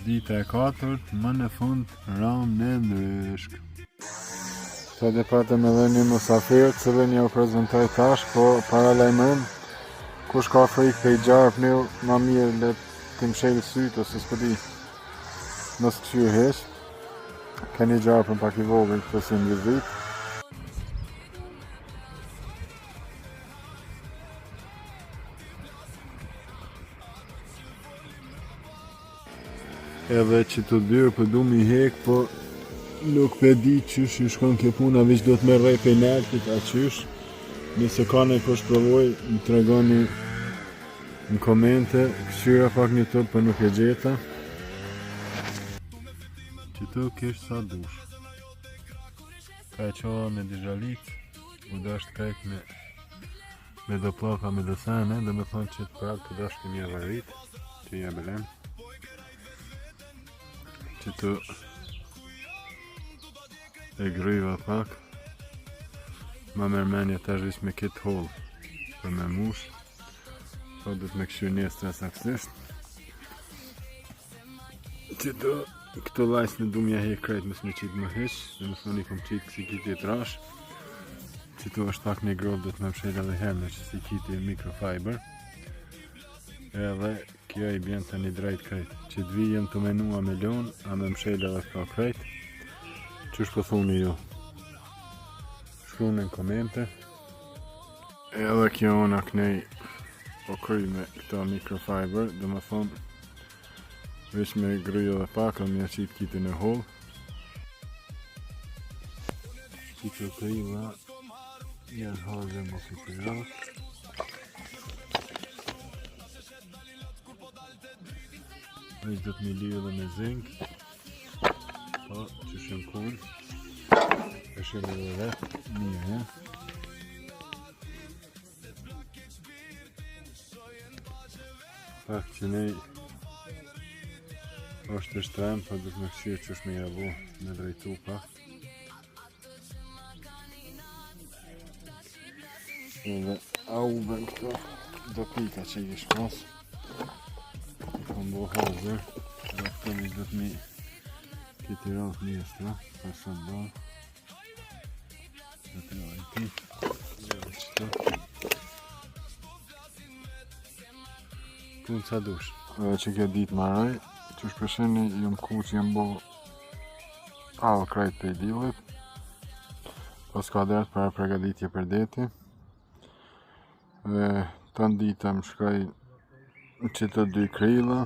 Dita e 4, më në fund ram në ndryshk. Sa dhe patëm edhe një musafir, cilën ja u prezentoj tash, po paralajmërim, kush ka frikë pe i gjarp një, ma mirë le t'im shelë sytë, ose s'pëdi, mos këshyr heq. Ka një gjarpën pak i vogël, këtë si mbizit. Edhe që të dyrë për du mi hek, po nuk pe di qysh ju shkon kjo puna, veç do të me rej pe nertit a qysh. Nëse ka në kush provoj, më tregoni në komente, këshyra pak një tëtë për nuk e gjeta. Që të kesh sa dush. Ka e qoha me dizhalit, u dasht kajt me do plaka me do sene, dhe me thonë që të prap të dasht të mje varit, që ja belem. Që të e gryva pak, ma mërmenja të është me këtë hollë për me mush, po du të me këshyr një stres aksisht. Që të këto lajs në du mja hek krejt mësë me qitë më heq, dhe mësë më një kom qitë si kiti e trash, që të është pak një grot dhe të me mshelë edhe herme që si kiti e microfiber, edhe kjo i bjen të një drejt krejt, që të vijem të menua me lon, a me mshelë edhe këto krejt, qysh po thuni ju? Shkruni në komente. Edhe kjo ona knej po kryj me këto microfiber, dhe më thonë veç me gryj edhe pak, a mja qit kitin e holl. Qito kryjva janë hazë mos i kryjat. Veç do të mi lyë edhe me zink, po që shumë kun, e shumë edhe vetë, mirë, Pak që nej është e shtrem, po do të me këshirë që është me javu, me drejtu pak. Edhe auben këto do pika që i shpas. Kom bo hazër, dhe këto mi do të mi kiti rath njëstra, pa sa të ba. Dhe të rajti, dhe qëta. Punë sa dush. Dhe që kjo dit maraj, që shpesheni jëm ku që jëm bo alë krejt për i dilit. Pas ka dert para pregaditje për deti. Dhe të ndita më shkaj që të dy krylla,